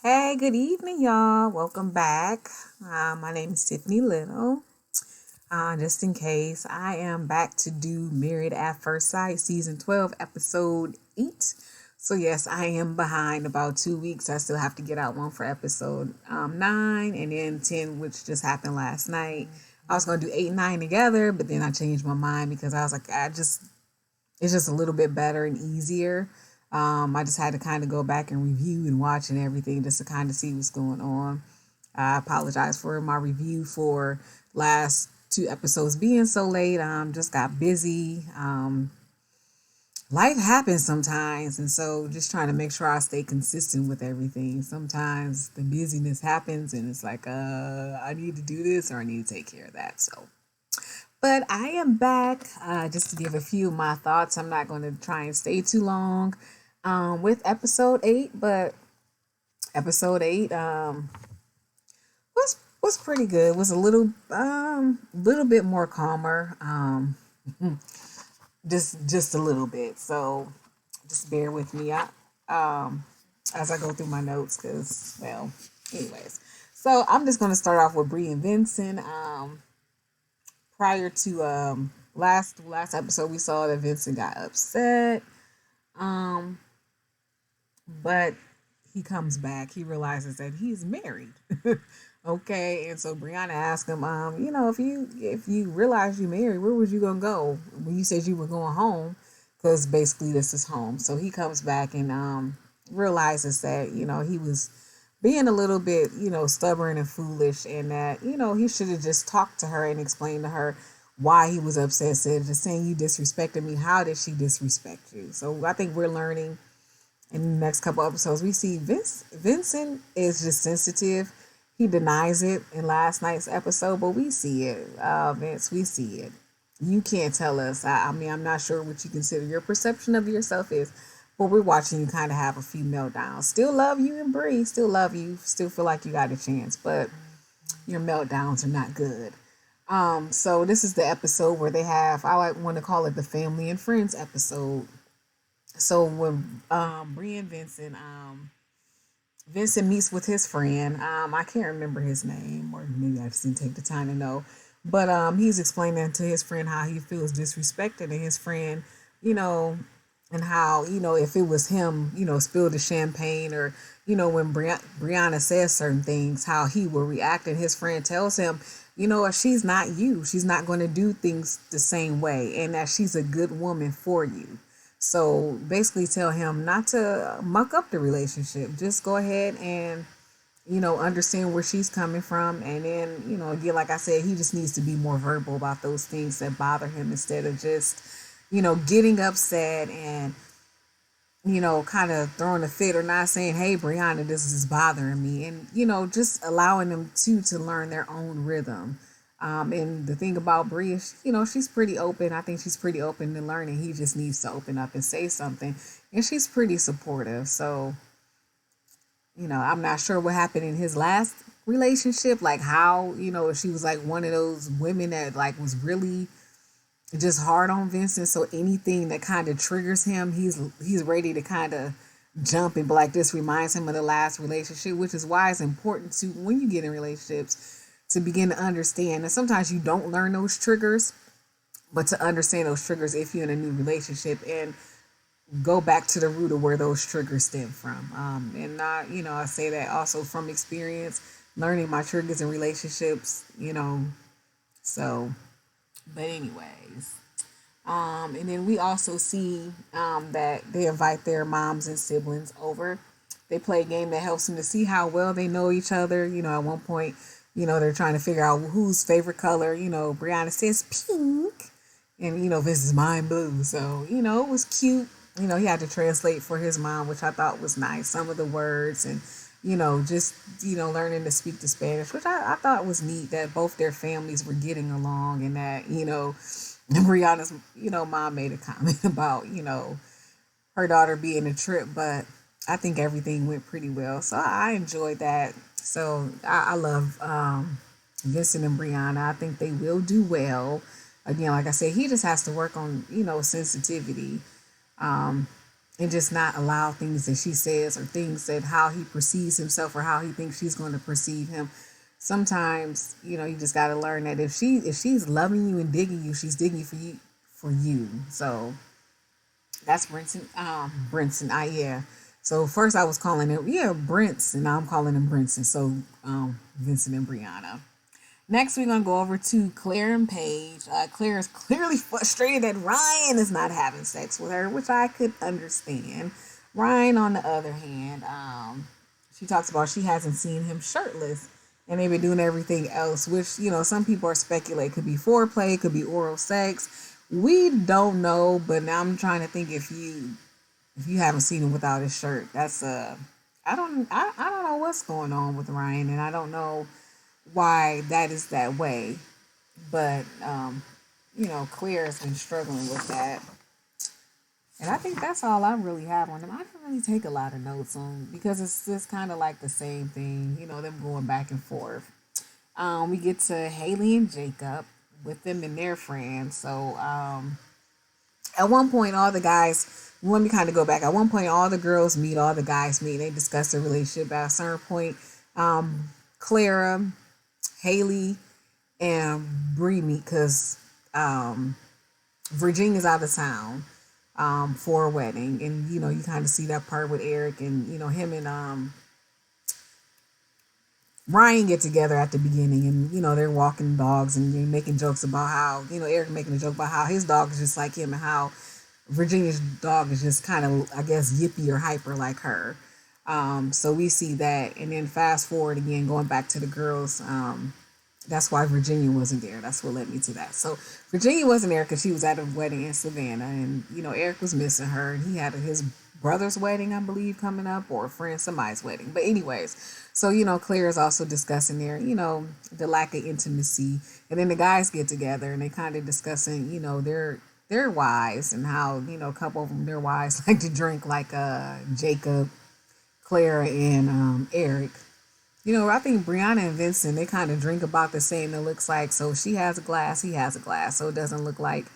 Hey, good evening, y'all. Welcome back. My name is Tiffany Little. Just in case, I am back to do Married at First Sight, Season 12, Episode 8. So, yes, I am behind about 2 weeks. I still have to get out one for Episode 9 and then 10, which just happened last night. I was going to do 8 and 9 together, but then I changed my mind because I was like, it's just a little bit better and easier. I just had to kind of go back and review and watch and everything just to kind of see what's going on. I apologize for my review for last two episodes being so late. Just got busy. Life happens sometimes, and so just trying to make sure I stay consistent with everything. Sometimes the busyness happens, and it's like, I need to do this or I need to take care of that. So but I am back just to give a few of my thoughts. I'm not going to try and stay too long with episode 8, but episode 8 was pretty good. Was a little bit more calmer, just a little bit. So just bear with me as I go through my notes because, well, anyways. So I'm just going to start off with Bree and Vincent. Prior to last episode, we saw that Vincent got upset, um, but he comes back. He realizes that he's married. Okay, and so Brianna asked him, if you realize you married, where was you gonna go when you said you were going home? Because basically this is home. So he comes back and realizes that he was being a little bit stubborn and foolish, and that he should have just talked to her and explained to her why he was upset. Instead of just saying, you disrespected me. How did she disrespect you? So I think we're learning in the next couple episodes. We see Vincent is just sensitive. He denies it in last night's episode, but we see it. Vince, we see it. You can't tell us. I mean, I'm not sure what you consider your perception of yourself is, but we're watching you kind of have a few meltdowns. Still love you and Bree. Still love you. Still feel like you got a chance, but your meltdowns are not good. So this is the episode where they have, I like want to call it the family and friends episode. So when Bree and Vincent meets with his friend. I can't remember his name, or maybe I just didn't take the time to know. But he's explaining to his friend how he feels disrespected, and his friend, you know, and how if it was him, spilled the champagne, or when Brianna says certain things, how he will react. And his friend tells him, she's not you. She's not going to do things the same way, and that she's a good woman for you. So basically, tell him not to muck up the relationship. Just go ahead and understand where she's coming from. And then, again, like I said, he just needs to be more verbal about those things that bother him instead of just, getting upset and, kind of throwing a fit or not saying, hey, Brianna, this is bothering me. And, just allowing them to learn their own rhythm. And the thing about Brie is, she's pretty open. I think she's pretty open to learning. He just needs to open up and say something. And she's pretty supportive. So, I'm not sure what happened in his last relationship, like how, she was like one of those women that like was really just hard on Vincent. So anything that kind of triggers him, he's ready to kind of jump and be like, this reminds him of the last relationship, which is why it's important to, when you get in relationships, to begin to understand. And sometimes you don't learn those triggers, but to understand those triggers if you're in a new relationship and go back to the root of where those triggers stem from. And not, I say that also from experience, learning my triggers in relationships, so, but anyways. And then we also see that they invite their moms and siblings over. They play a game that helps them to see how well they know each other. At one point, they're trying to figure out whose favorite color. Brianna says pink, and this is mine blue. So it was cute. He had to translate for his mom, which I thought was nice. Some of the words and just learning to speak the Spanish, which I thought was neat that both their families were getting along, and that Brianna's mom made a comment about her daughter being a trip, but I think everything went pretty well. So I enjoyed that. So I love Vincent and Brianna. I think they will do well. Again, like I said, he just has to work on sensitivity. Um, and just not allow things that she says or things that how he perceives himself or how he thinks she's going to perceive him. Sometimes, you just got to learn that if she's loving you and digging you, she's digging for you. So that's Brinson. Brinson. Yeah. So first I was calling him Brinson. Now I'm calling him Brinson. So Vincent and Brianna. Next, we're gonna go over to Claire and Paige. Claire is clearly frustrated that Ryan is not having sex with her, which I could understand. Ryan, on the other hand, she talks about she hasn't seen him shirtless, and they've been doing everything else, which some people are speculating could be foreplay, could be oral sex. We don't know, but now I'm trying to think if you haven't seen him without his shirt, that's I don't know what's going on with Ryan, and I don't know why that is that way. But Claire has been struggling with that. And I think that's all I really have on them. I didn't really take a lot of notes on because it's just kind of like the same thing, them going back and forth. We get to Haley and Jacob with them and their friends. So at one point, all the guys, let me kind of go back. At one point, all the girls meet, all the guys meet, and they discuss their relationship. At a certain point, Clara, Haley, and Bree meet because Virginia's out of town for a wedding, and you kind of see that part with Eric and him and Ryan get together at the beginning, and they're walking dogs and they're making jokes about how Eric making a joke about how his dog is just like him and how Virginia's dog is just kind of I guess yippy or hyper like her. So we see that, and then fast forward again, going back to the girls. That's why Virginia wasn't there. That's what led me to that. So Virginia wasn't there because she was at a wedding in Savannah, and Eric was missing her, and he had his brother's wedding, I believe, coming up, or a friend somebody's wedding. But anyways, so Claire is also discussing there, the lack of intimacy, and then the guys get together and they kind of discussing, their wives and how a couple of them their wives like to drink like Jacob, Claire, and Eric. I think Brianna and Vincent, they kind of drink about the same, it looks like. So she has a glass, he has a glass. So it doesn't look like,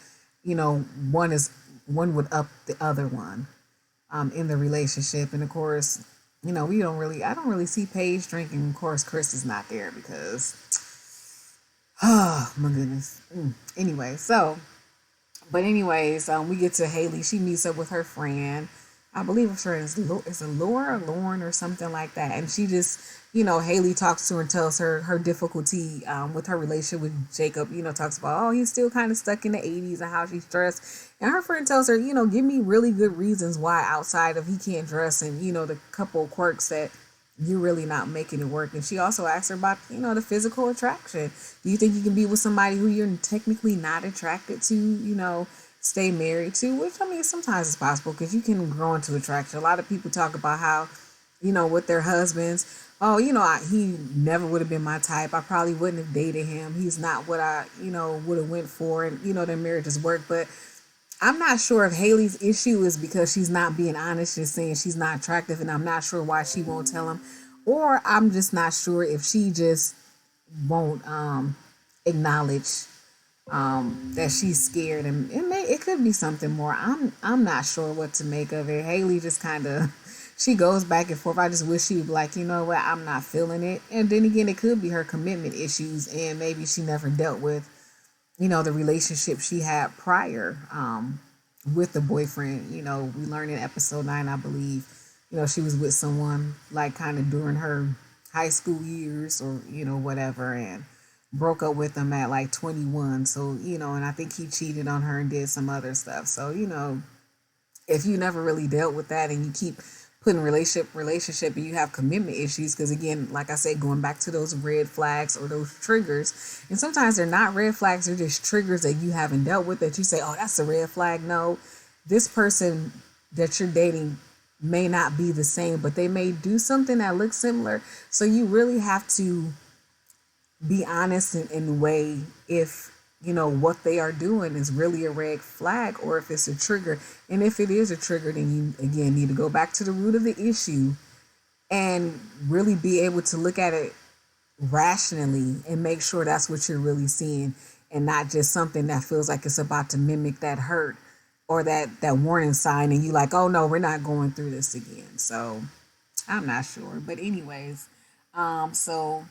one would up the other one in the relationship. And of course, I don't really see Paige drinking. Of course, Chris is not there because, oh my goodness. Anyway, we get to Haley. She meets up with her friend. I believe her friend is a Laura or Lauren or something like that. And she just, Haley talks to her and tells her difficulty with her relationship with Jacob. Talks about, oh, he's still kind of stuck in the 80s and how she's dressed. And her friend tells her, give me really good reasons why outside of he can't dress and, the couple quirks that you're really not making it work. And she also asks her about, the physical attraction. Do you think you can be with somebody who you're technically not attracted to, stay married to? Which, I mean, sometimes it's possible because you can grow into attraction. A lot of people talk about how, with their husbands, oh, he never would have been my type. I probably wouldn't have dated him. He's not what I, would have went for. And, their marriages work. But I'm not sure if Haley's issue is because she's not being honest, just saying she's not attractive, and I'm not sure why she won't tell him, or I'm just not sure if she just won't acknowledge that she's scared, and it could be something more. I'm not sure what to make of it. Haley just kind of she goes back and forth. I just wish she would be like, what, I'm not feeling it. And then again, it could be her commitment issues, and maybe she never dealt with the relationship she had prior with the boyfriend. We learned in episode 9, I believe, she was with someone like kind of during her high school years or, whatever, and broke up with him at like 21. So, and I think he cheated on her and did some other stuff. So, if you never really dealt with that and you keep putting relationship and you have commitment issues, because again, like I said, going back to those red flags or those triggers, and sometimes they're not red flags, they're just triggers that you haven't dealt with that you say, oh, that's a red flag. No, this person that you're dating may not be the same, but they may do something that looks similar. So you really have to be honest in weigh if what they are doing is really a red flag or if it's a trigger. And if it is a trigger, then you again need to go back to the root of the issue and really be able to look at it rationally and make sure that's what you're really seeing, and not just something that feels like it's about to mimic that hurt or that warning sign, and you like, oh no, we're not going through this again. So I'm not sure, but anyways, so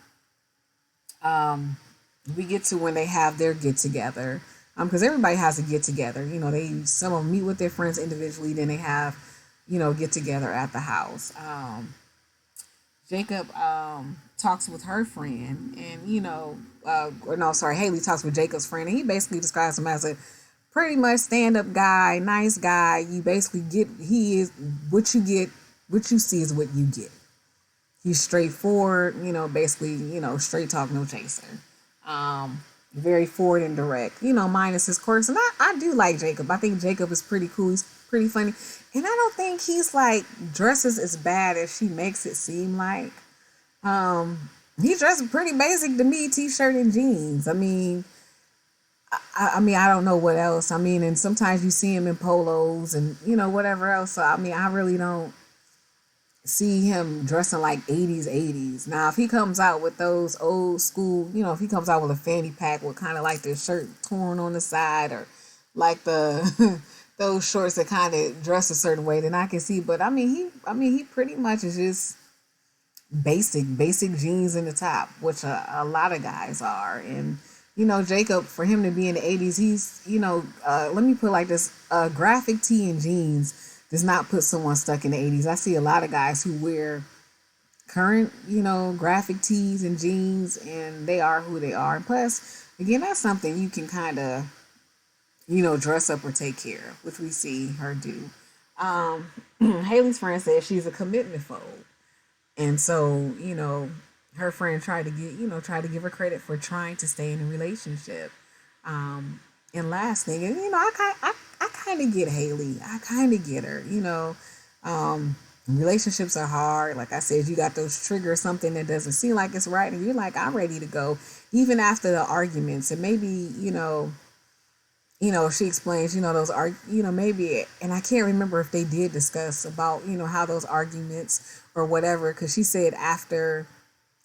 we get to when they have their get together, because everybody has a get together. They some of them meet with their friends individually, then they have, get together at the house. Jacob talks with her friend, and or no, sorry, Haley talks with Jacob's friend, and he basically describes him as a pretty much stand up guy, nice guy. You basically get he is what you get, what you see is what you get. He's straightforward, basically, straight talk, no chaser. Very forward and direct, minus his quirks. And I do like Jacob. I think Jacob is pretty cool. He's pretty funny. And I don't think he's like dresses as bad as she makes it seem like. He dresses pretty basic to me, t-shirt and jeans. I mean, I don't know what else. And sometimes you see him in polos and, whatever else. So, I really don't see him dressing like 80s. Now, if he comes out with those old school, if he comes out with a fanny pack with kind of like the shirt torn on the side, or like the those shorts that kind of dress a certain way, then I can see. But he pretty much is just basic jeans in the top, which a lot of guys are. And Jacob, for him to be in the 80s, he's let me put it like this: graphic tee and jeans does not put someone stuck in the 80s. I see a lot of guys who wear current, graphic tees and jeans, and they are who they are. And plus, again, that's something you can kind of, dress up or take care of, which we see her do. Haley's friend says she's a commitment phobe. And so, her friend tried to give her credit for trying to stay in a relationship. And last thing, and I kind of get Haley. I kind of get her. Relationships are hard. Like I said, you got those triggers, something that doesn't seem like it's right, and you're like, I'm ready to go, even after the arguments. And maybe she explains, those are, maybe, and I can't remember if they did discuss about, how those arguments or whatever, because she said after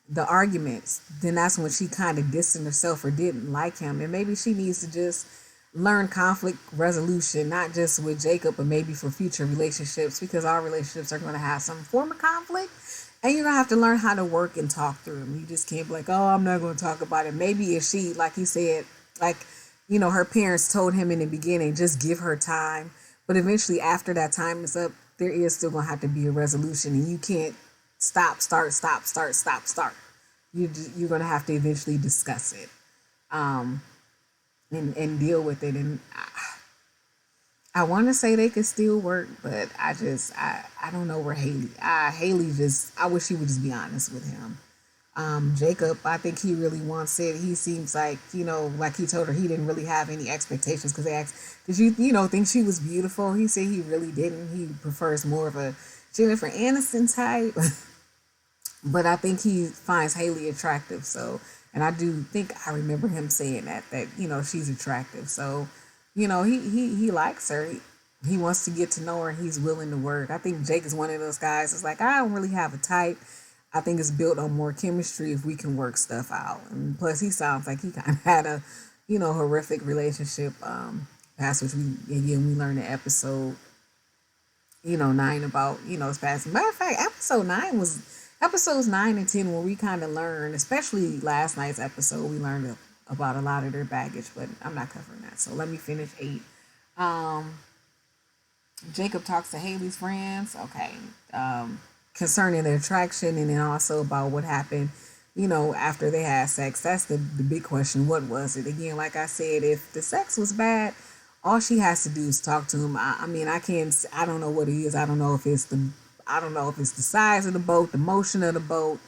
the arguments, then that's when she kind of distanced herself or didn't like him. And maybe she needs to just learn conflict resolution, not just with Jacob, but maybe for future relationships, because all relationships are going to have some form of conflict. And you're going to have to learn how to work and talk through them. You just can't be like, oh, I'm not going to talk about it. Maybe if she, like you said, like, her parents told him in the beginning, just give her time. But eventually, after that time is up, there is still going to have to be a resolution. And you can't stop, start, stop, start, stop, start. You're going to have to eventually discuss it, and deal with it. And I want to say they could still work, but I don't know where Haley just, I wish she would just be honest with him. Jacob, I think he really wants it. He seems like, like he told her he didn't really have any expectations, because they asked, did you, think she was beautiful? He said he really didn't. He prefers more of a Jennifer Aniston type. But I think he finds Haley attractive. So, and I do think I remember him saying that she's attractive. So, he likes her. He wants to get to know her, and he's willing to work. I think Jake is one of those guys that's like, I don't really have a type. I think it's built on more chemistry if we can work stuff out. And plus, he sounds like he kind of had a, horrific relationship past, which we learned in episode 9 about, his past. Matter of fact, episodes 9 and 10 where we kind of learned, especially last night's episode, we learned about a lot of their baggage, but I'm not covering that. So let me finish 8. Jacob talks to Haley's friends. Okay. Concerning their attraction, and then also about what happened, after they had sex. That's the big question. What was it? Again, like I said, if the sex was bad, all she has to do is talk to him. I don't know what it is. I don't know if it's the size of the boat, the motion of the boat.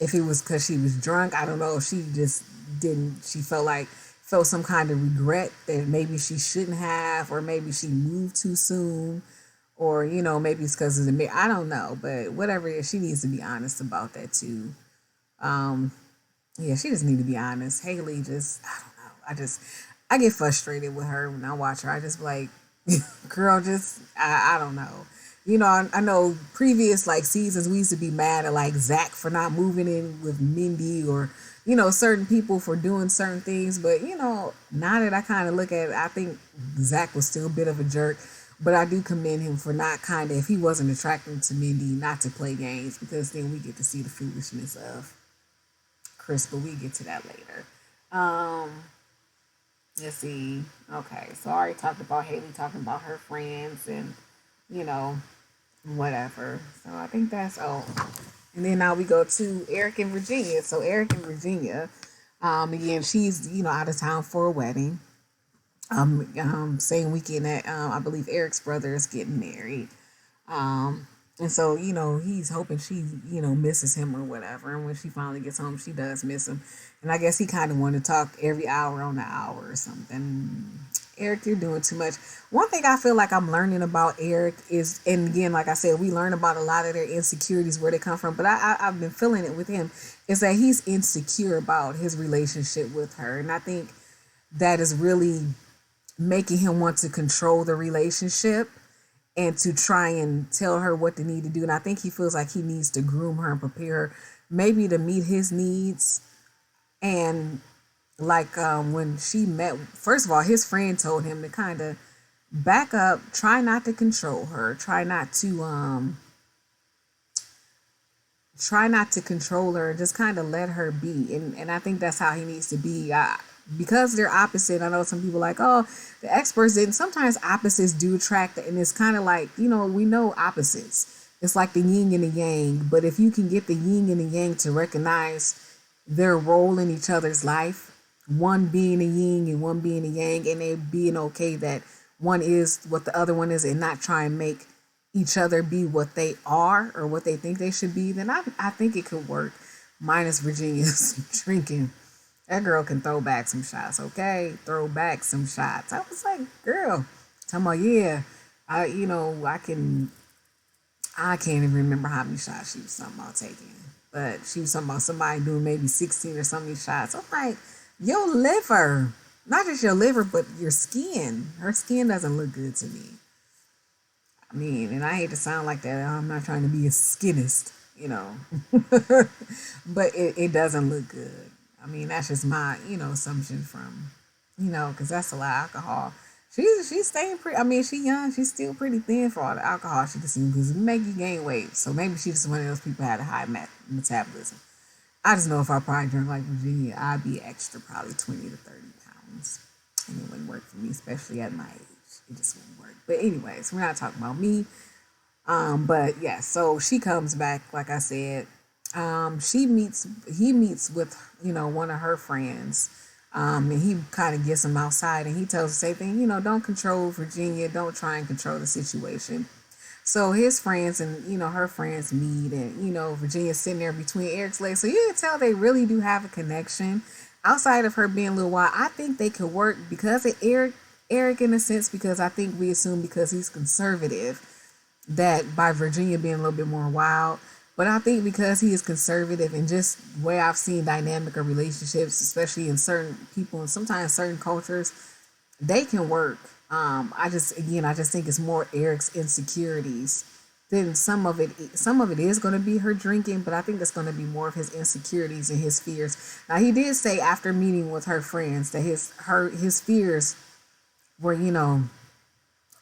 If it was because she was drunk, I don't know if she just didn't. She felt some kind of regret that maybe she shouldn't have, or maybe she moved too soon. Or, maybe it's because of the I don't know. But whatever it is, she needs to be honest about that too. Yeah, she just need to be honest. Haley just, I don't know. I get frustrated with her when I watch her. I just be like, girl, I don't know. I know previous like seasons we used to be mad at like Zach for not moving in with Mindy or certain people for doing certain things, but now that I kind of look at it, I think Zach was still a bit of a jerk, but I do commend him for not kind of, if he wasn't attracted to Mindy, not to play games, because then we get to see the foolishness of Chris, but we get to that later. Um, let's see. Okay, so I already talked about Haley talking about her friends and you know whatever. So I think that's all. And then now we go to Eric in Virginia. So Eric in Virginia, again, she's out of town for a wedding. Same weekend that I believe Eric's brother is getting married. Um, and so, he's hoping she, misses him or whatever. And when she finally gets home, she does miss him. And I guess he kind of wanted to talk every hour on the hour or something. Eric, you're doing too much. One thing I feel like I'm learning about Eric is, and again, like I said, we learn about a lot of their insecurities, where they come from. But I've been feeling it with him, is that he's insecure about his relationship with her. And I think that is really making him want to control the relationship and to try and tell her what they need to do. And I think he feels like he needs to groom her and prepare her maybe to meet his needs. And like when she met, first of all, his friend told him to kind of back up, try not to control her, try not to control her, and just kind of let her be. And I think that's how he needs to be. Because they're opposite, I know some people like, oh, the experts didn't. Sometimes opposites do attract, and it's kind of like, we know opposites. It's like the yin and the yang. But if you can get the yin and the yang to recognize their role in each other's life, one being a yin and one being a yang, and they being okay that one is what the other one is, and not try and make each other be what they are or what they think they should be, then I think it could work. Minus Virginia's drinking. That girl can throw back some shots, okay? Throw back some shots. I was like, girl, talking about, yeah, I can't even remember how many shots she was talking about taking. But she was talking about somebody doing maybe 16 or something shots. I'm like, your liver, not just your liver, but your skin. Her skin doesn't look good to me. I mean, and I hate to sound like that. I'm not trying to be a skinist, but it doesn't look good. I mean, that's just my, assumption from, because that's a lot of alcohol. She's staying pretty. I mean, she's young. She's still pretty thin for all the alcohol she consumes, because it make you gain weight. So maybe she's just one of those people who had a high metabolism. I just know if I probably drink like Virginia, I'd be extra, probably 20 to 30 pounds, and it wouldn't work for me, especially at my age. It just wouldn't work. But anyways, we're not talking about me. But yeah, so she comes back, like I said. He meets with, one of her friends. And he kind of gets him outside, and he tells the same thing, don't control Virginia, don't try and control the situation. So his friends and, her friends meet, and, Virginia's sitting there between Eric's legs. So you can tell they really do have a connection. Outside of her being a little wild, I think they could work because of Eric in a sense, because I think we assume because he's conservative that by Virginia being a little bit more wild. But I think because he is conservative, and just the way I've seen dynamic of relationships, especially in certain people and sometimes certain cultures, they can work. I just think it's more Eric's insecurities. Then some of it is going to be her drinking, but I think it's going to be more of his insecurities and his fears. Now he did say after meeting with her friends that his fears were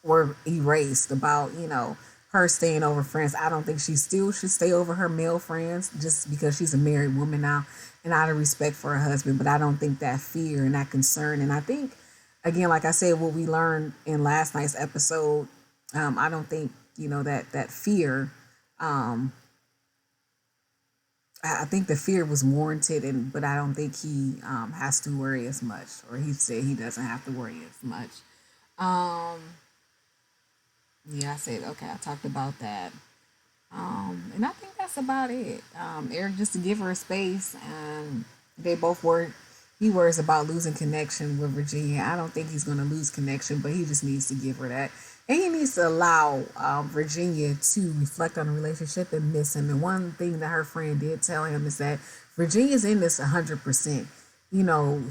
were erased about her staying over friends. I don't think she still should stay over her male friends just because she's a married woman now, and out of respect for her husband. But I don't think that fear and that concern, and I think, again, like I said, what we learned in last night's episode, I don't think that fear. I think the fear was warranted, but I don't think he has to worry as much, or he said he doesn't have to worry as much. Um, yeah, I said okay. I talked about that. And I think that's about it. Eric, just to give her a space, they both work. He worries about losing connection with Virginia. I don't think he's going to lose connection, but he just needs to give her that. And he needs to allow Virginia to reflect on the relationship and miss him. And one thing that her friend did tell him is that Virginia's in this 100%.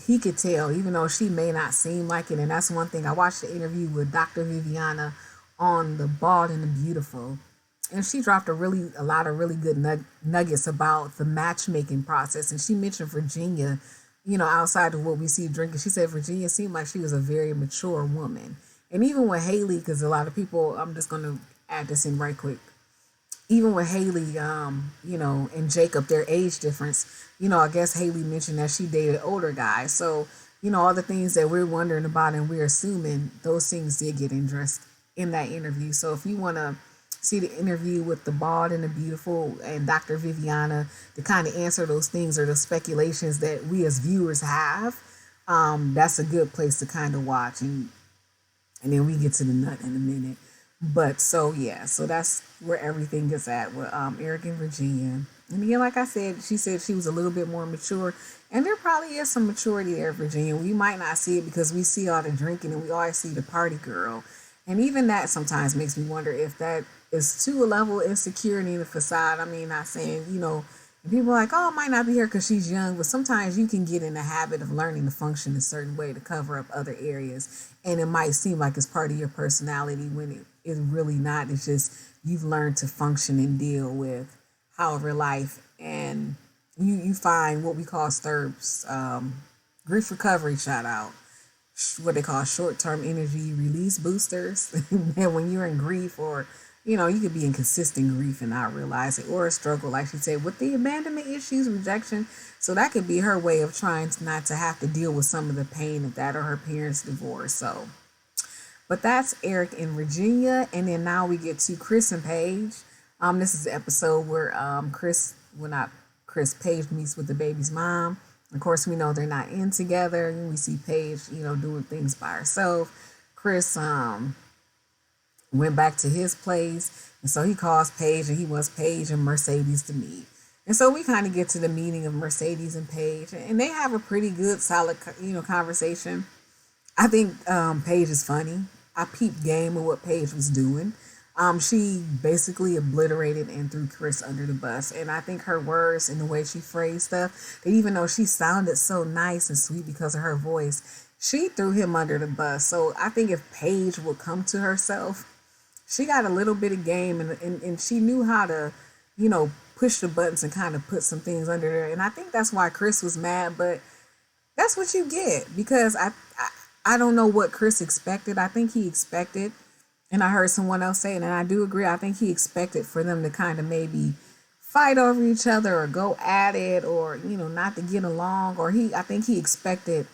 He could tell, even though she may not seem like it. And that's one thing. I watched the interview with Dr. Viviana on the Bald and the Beautiful, and she dropped a lot of really good nuggets about the matchmaking process. And she mentioned Virginia, outside of what we see drinking. She said Virginia seemed like she was a very mature woman. And even with Haley, because a lot of people, I'm just going to add this in right quick. Even with Haley, and Jacob, their age difference, I guess Haley mentioned that she dated older guys. So, all the things that we're wondering about and we're assuming, those things did get addressed in that interview. So if you want to see the interview with the Bald and the Beautiful and Dr. Viviana to kind of answer those things or the speculations that we as viewers have, that's a good place to kind of watch. And then we get to the nut in a minute. But so yeah, so that's where everything is at with Eric and Virginia. And again, like I said, she said she was a little bit more mature, and there probably is some maturity there, Virginia. We might not see it because we see all the drinking and we always see the party girl, and even that sometimes makes me wonder if that is to a level of insecurity in the facade. I mean, not saying and people are like, oh, it might not be her because she's young, but sometimes you can get in the habit of learning to function a certain way to cover up other areas. And it might seem like it's part of your personality when it is really not. It's just you've learned to function and deal with however life. And you find what we call STIRPs, grief recovery, shout out, what they call short-term energy release boosters. And when you're in grief or you could be in consistent grief and not realize it, or a struggle, like she said, with the abandonment issues, rejection. So that could be her way of trying to not to have to deal with some of the pain of that or her parents' divorce. So, but that's Eric and Virginia. And then now we get to Chris and Paige. This is the episode where Paige meets with the baby's mom. Of course, we know they're not in together. We see Paige, doing things by herself. Chris, went back to his place, and so he calls Paige, and he wants Paige and Mercedes to meet. And so we kind of get to the meeting of Mercedes and Paige, and they have a pretty good, solid, conversation. I think Paige is funny. I peeped game of what Paige was doing. She basically obliterated and threw Chris under the bus, and I think her words and the way she phrased stuff, that even though she sounded so nice and sweet because of her voice, she threw him under the bus. So I think if Paige would come to herself, she got a little bit of game, and she knew how to, push the buttons and kind of put some things under there. And I think that's why Chris was mad, but that's what you get, because I don't know what Chris expected. I think he expected, and I heard someone else say it, and I do agree, I think he expected for them to kind of maybe fight over each other or go at it or, not to get along, or I think he expected,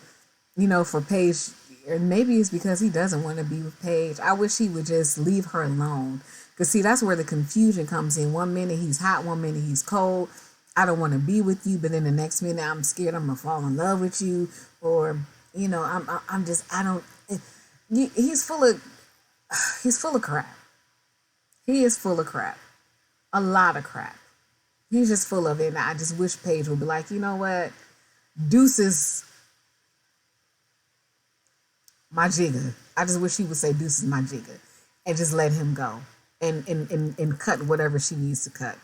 for Paige, or maybe it's because he doesn't want to be with Paige. I wish he would just leave her alone. Because, see, that's where the confusion comes in. One minute he's hot, one minute he's cold. I don't want to be with you, but then the next minute I'm scared I'm going to fall in love with you. Or, I'm just, I don't, he's full of crap. He is full of crap. A lot of crap. He's just full of it. And I just wish Paige would be like, you know what? Deuces, my jigger. I just wish she would say deuces, my jigger, and just let him go and cut whatever she needs to cut.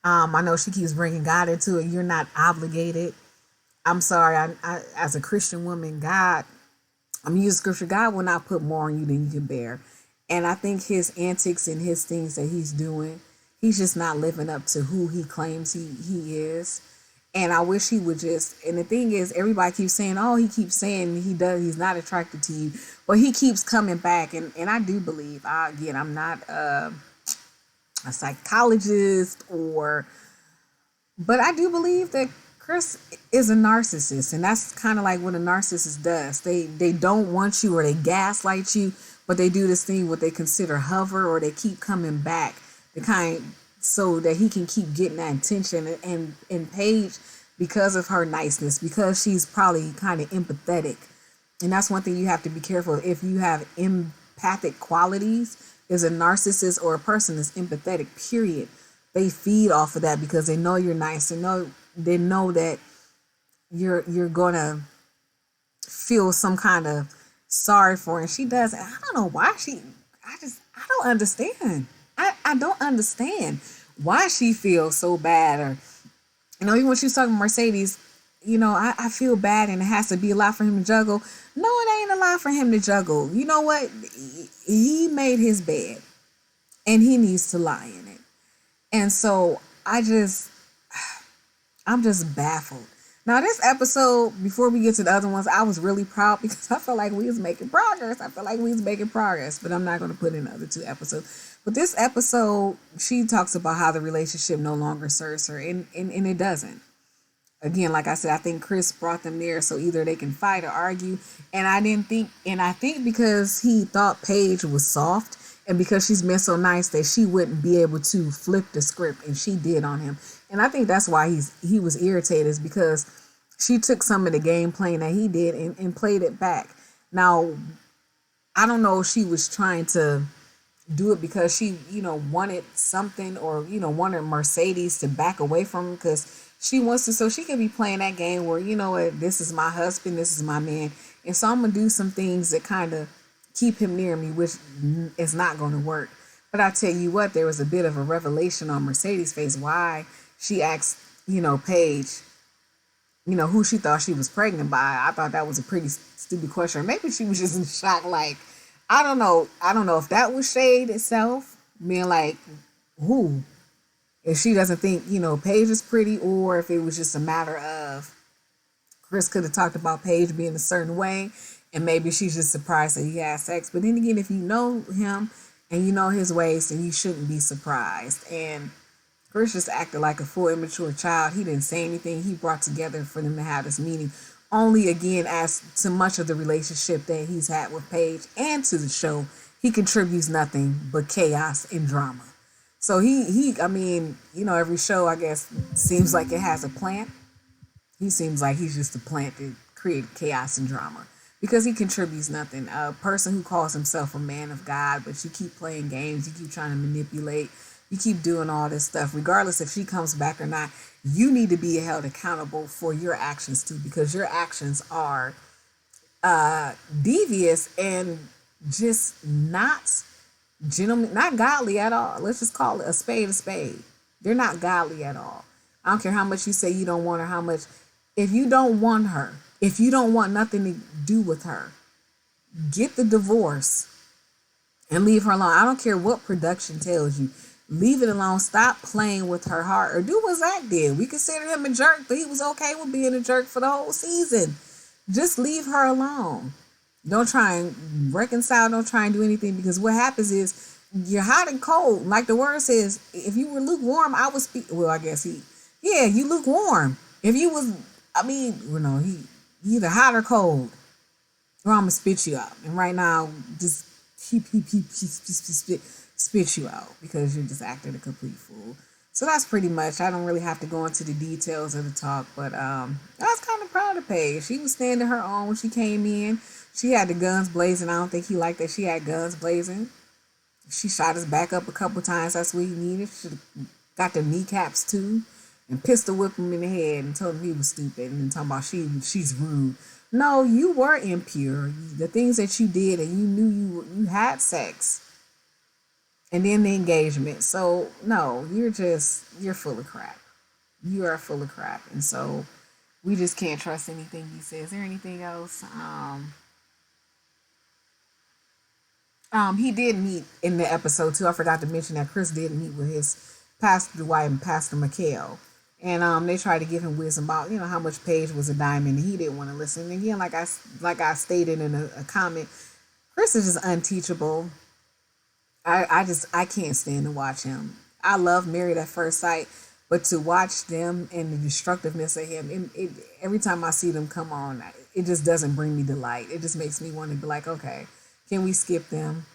I know she keeps bringing God into it. You're not obligated. I'm sorry. I as a Christian woman, I'm using scripture. God will not put more on you than you can bear. And I think his antics and his things that he's doing, he's just not living up to who he claims he is. And I wish he would just, and the thing is, everybody keeps saying, oh, he keeps saying he's not attracted to you. But he keeps coming back. And I do believe, again, I'm not a psychologist but I do believe that Chris is a narcissist. And that's kind of like what a narcissist does. They don't want you, or they gaslight you, but they do this thing what they consider hover, or they keep coming back. So that he can keep getting that attention. And Paige, because of her niceness, because she's probably kind of empathetic, and that's one thing you have to be careful of. If you have empathic qualities, is a narcissist or a person that's empathetic, period, they feed off of that because they know you're nice. They know that you're gonna feel some kind of sorry for her. And she does. I don't know why I don't understand. I don't understand why she feels so bad. Or, even when she was talking to Mercedes, I feel bad and it has to be a lot for him to juggle. No, it ain't a lot for him to juggle. You know what? He made his bed. and he needs to lie in it. And so I'm just baffled. Now this episode, before we get to the other ones, I was really proud because I felt like we was making progress. I feel like we was making progress, but I'm not going to put in the other two episodes. But this episode, she talks about how the relationship no longer serves her, and it doesn't. Again, like I said, I think Chris brought them there so either they can fight or argue. And I think because he thought Paige was soft and because she's been so nice that she wouldn't be able to flip the script, and she did on him. And I think that's why he was irritated, is because she took some of the game playing that he did and played it back. Now, I don't know if she was trying to do it because she, wanted something, or, wanted Mercedes to back away from him because she wants to, so she could be playing that game where, what, this is my husband, this is my man. And so I'm going to do some things that kind of keep him near me, which is not going to work. But I tell you what, there was a bit of a revelation on Mercedes' face why she asked, Paige, who she thought she was pregnant by. I thought that was a pretty stupid question. Maybe she was just in shock. Like, I don't know. I don't know if that was shade itself, being like, who? If she doesn't think, Paige is pretty, or if it was just a matter of Chris could have talked about Paige being a certain way, and maybe she's just surprised that he had sex. But then again, if you know him and you know his ways, then you shouldn't be surprised. And Chris just acted like a full immature child. He didn't say anything. He brought together for them to have this meeting. Only again, as to much of the relationship that he's had with Paige and to the show, he contributes nothing but chaos and drama. So I mean, every show I guess seems like it has a plant. He seems like he's just a plant that create chaos and drama because he contributes nothing. A person who calls himself a man of God, but you keep playing games, you keep trying to manipulate, you keep doing all this stuff, regardless if she comes back or not. You need to be held accountable for your actions too, because your actions are devious and just not gentlemen, not godly at all. Let's just call it a spade a spade. They're not godly at all. I don't care how much you say you don't want her, how much. If you don't want her, if you don't want nothing to do with her, get the divorce and leave her alone. I don't care what production tells you. Leave it alone. Stop playing with her heart, or do what Zach did. We consider him a jerk, but he was okay with being a jerk for the whole season. Just leave her alone. Don't try and reconcile. Don't try and do anything, because what happens is you're hot and cold. Like the word says, if you were lukewarm, I would speak. Well, I guess you lukewarm. If you was, he either hot or cold, or I'm gonna spit you out. And right now, just spit you out because you're just acting a complete fool. So that's pretty much. I don't really have to go into the details of the talk, but I was kind of proud of Paige. She was standing her own when she came in. She had the guns blazing. I don't think he liked that she had guns blazing. She shot his back up a couple times. That's what he needed. She got the kneecaps too, and pistol whipped him in the head and told him he was stupid and talking about she's rude. No, you were impure. The things that you did, and you knew you had sex, and then the engagement. So no, you're full of crap. You are full of crap, and so we just can't trust anything he says. Is there anything else? He did meet in the episode too. I forgot to mention that Chris did meet with his Pastor Dwight and Pastor McHale. And they tried to give him wisdom about, how much Paige was a diamond, and he didn't want to listen. And again, like I stated in a comment, Chris is just unteachable. I can't stand to watch him. I love Married at First Sight, but to watch them and the destructiveness of him, every time I see them come on, it just doesn't bring me delight. It just makes me want to be like, okay, can we skip them?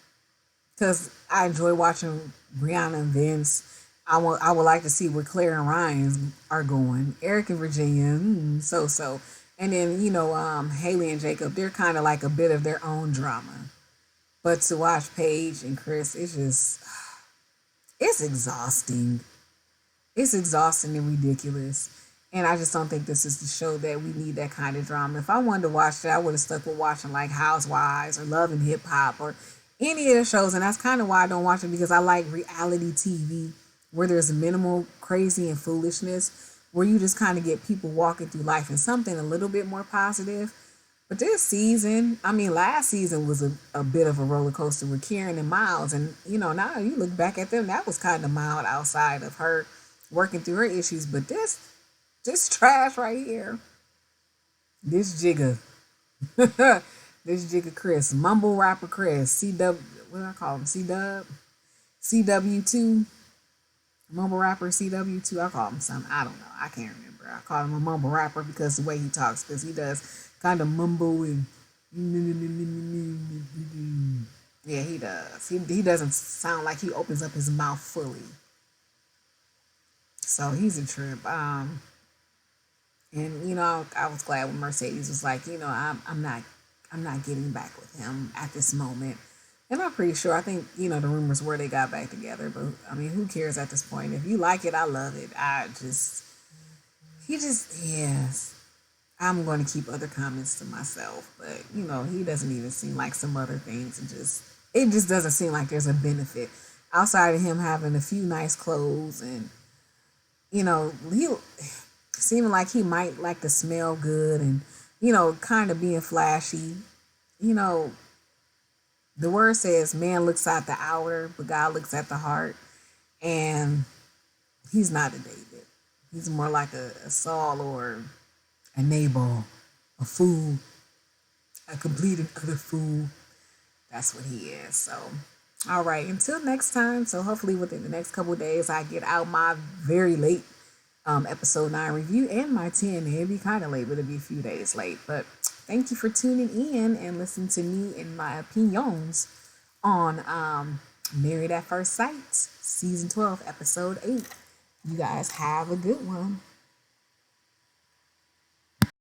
Because I enjoy watching Brianna and Vince. I would like to see where Claire and Ryan are going. Eric and Virginia, so. And then, Haley and Jacob, they're kind of like a bit of their own drama. But to watch Paige and Chris, it's exhausting. It's exhausting and ridiculous. And I just don't think this is the show that we need that kind of drama. If I wanted to watch that, I would have stuck with watching like Housewives or Love and Hip Hop or any of the shows. And that's kind of why I don't watch it, because I like reality TV where there's minimal crazy and foolishness, where you just kind of get people walking through life and something a little bit more positive. But this season, I mean, last season was a bit of a roller coaster with Karen and Miles. And, now you look back at them, that was kind of mild outside of her working through her issues. But this trash right here, this Jigga, this Jigga Chris, mumble rapper Chris, CW, what do I call him? CW2, mumble rapper CW2. I call him something. I don't know. I can't remember. I call him a mumble rapper because the way he talks, because he does kind of mumble and yeah, he does. He doesn't sound like he opens up his mouth fully. So he's a trip. And I was glad when Mercedes was like, I'm not getting back with him at this moment. And I'm pretty sure. I think the rumors were they got back together. But I mean, who cares at this point? If you like it, I love it. He just yes. I'm going to keep other comments to myself. But he doesn't even seem like some other things. It just doesn't seem like there's a benefit outside of him having a few nice clothes and he seeming like he might like to smell good and kind of being flashy. You know, the word says man looks at the outer, but God looks at the heart. And he's not a David. He's more like a Saul or a Nabal, a fool, a complete and utter fool. That's what he is. So, all right. Until next time. So, hopefully, within the next couple of days, I get out my very late episode 9 review and my 10. It'll be kind of late, but it'll be a few days late. But thank you for tuning in and listening to me and my opinions on Married at First Sight, Season 12, Episode 8. You guys have a good one.